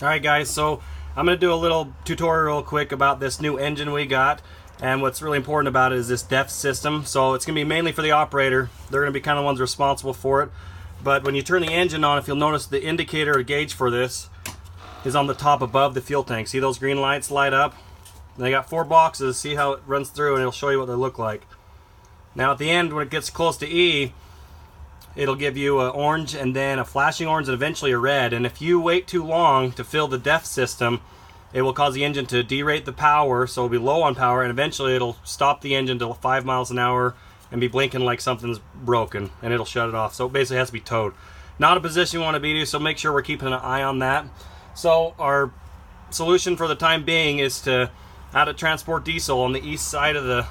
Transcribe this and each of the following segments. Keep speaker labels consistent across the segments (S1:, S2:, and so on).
S1: Alright guys, so I'm going to do a little tutorial real quick about this new engine we got, and what's really important about it is this DEF system. So it's going to be mainly for the operator. They're going to be kind of the ones responsible for it. But when you turn the engine on, if you'll notice, the indicator or gauge for this is on the top above the fuel tank. See those green lights light up? And they got 4 boxes. See how it runs through, and it'll show you what they look like. Now at the end, when it gets close to E, it'll give you an orange and then a flashing orange and eventually a red. And if you wait too long to fill the DEF system, it will cause the engine to derate the power, so it'll be low on power, and eventually it'll stop the engine to 5 miles an hour and be blinking like something's broken, and it'll shut it off. So it basically has to be towed. Not a position you want to be to, so make sure we're keeping an eye on that. So our solution for the time being is to add a transport diesel on the east side of the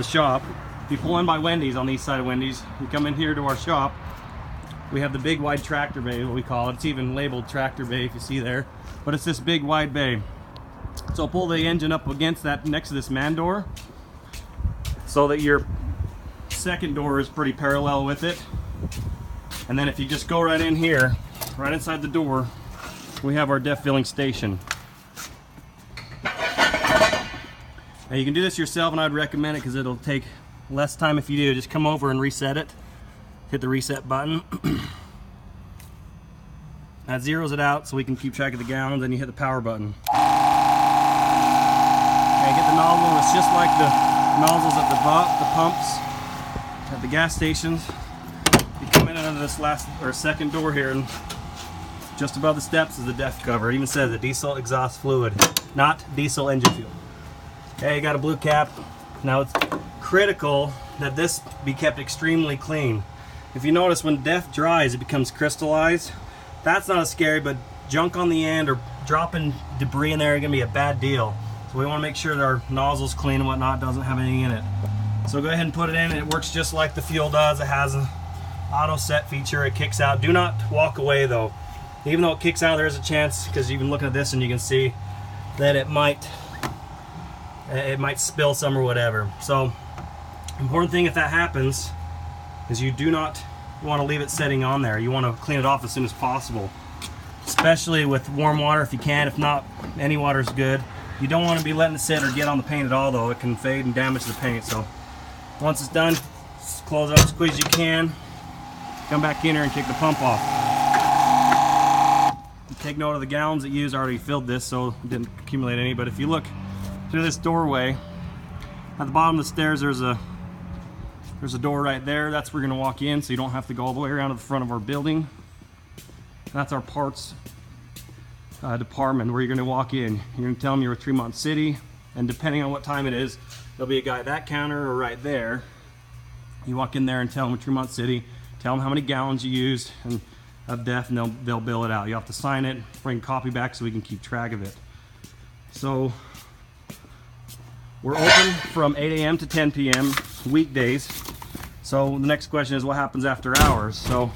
S1: shop. If you pull in by Wendy's, on the east side of Wendy's, you come in here to our shop. We have the big wide tractor bay, what we call it. It's even labeled tractor bay if you see there. But it's this big wide bay. So pull the engine up against that next to this man door so that your second door is pretty parallel with it. And then if you just go right in here, right inside the door, we have our DEF filling station. Now you can do this yourself, and I'd recommend it because it'll take less time if you do. Just come over and reset it. Hit the reset button. That zeroes it out so we can keep track of the gallons, and you hit the power button. Okay, get the nozzle. It's just like the nozzles at the pumps at the gas stations. You come in under this last or second door here, and just above the steps is the DEF cover. It even says the diesel exhaust fluid, not diesel engine fuel. Okay, you got a blue cap. Now it's critical that this be kept extremely clean. If you notice, when DEF dries, it becomes crystallized. That's not as scary, but junk on the end or dropping debris in there is going to be a bad deal. So we want to make sure that our nozzle's clean and whatnot, doesn't have anything in it. So go ahead and put it in, and it works just like the fuel does. It has an auto set feature. It kicks out. Do not walk away though. Even though it kicks out, there's a chance, because you can look at this and you can see that it might spill some or whatever. So important thing if that happens is you do not want to leave it sitting on there. You want to clean it off as soon as possible, especially with warm water if you can. If not, any water is good. You don't want to be letting it sit or get on the paint at all though. It can fade and damage the paint. So once it's done, just close it up as quick as you can. Come back in here and kick the pump off. Take note of the gallons it used. I already filled this, so it didn't accumulate any. But if you look through this doorway, at the bottom of the stairs there's a door right there. That's where we're going to walk in, so you don't have to go all the way around to the front of our building. That's our parts department where you're going to walk in. You're going to tell them you're at Tremont City, and depending on what time it is, there'll be a guy at that counter or right there. You walk in there and tell them Tremont City, tell them how many gallons you used and of DEF, and they'll bill it out. You have to sign it, bring a copy back so we can keep track of it. So we're open from 8 a.m. to 10 p.m. weekdays. So the next question is, what happens after hours? So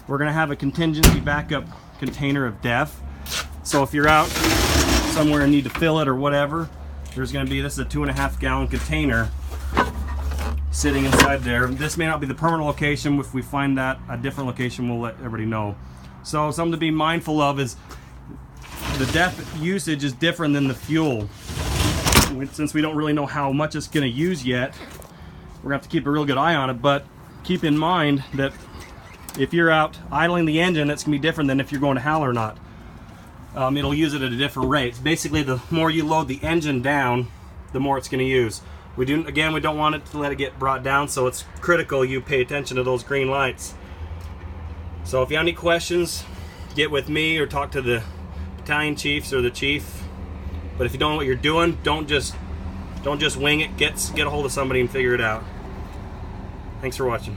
S1: we're going to have a contingency backup container of DEF. So if you're out somewhere and need to fill it or whatever, there's going to be, this is a 2.5 gallon container sitting inside there. This may not be the permanent location. If we find that a different location, we'll let everybody know. So something to be mindful of is the DEF usage is different than the fuel. Since we don't really know how much it's going to use yet, we're going to have to keep a real good eye on it. But keep in mind that if you're out idling the engine, it's going to be different than if you're going to Hal or not. It'll use it at a different rate. Basically, the more you load the engine down, the more it's going to use. We don't want it to let it get brought down, so it's critical you pay attention to those green lights. So if you have any questions, get with me or talk to the battalion chiefs or the chief. But if you don't know what you're doing, don't just wing it. Get a hold of somebody and figure it out. Thanks for watching.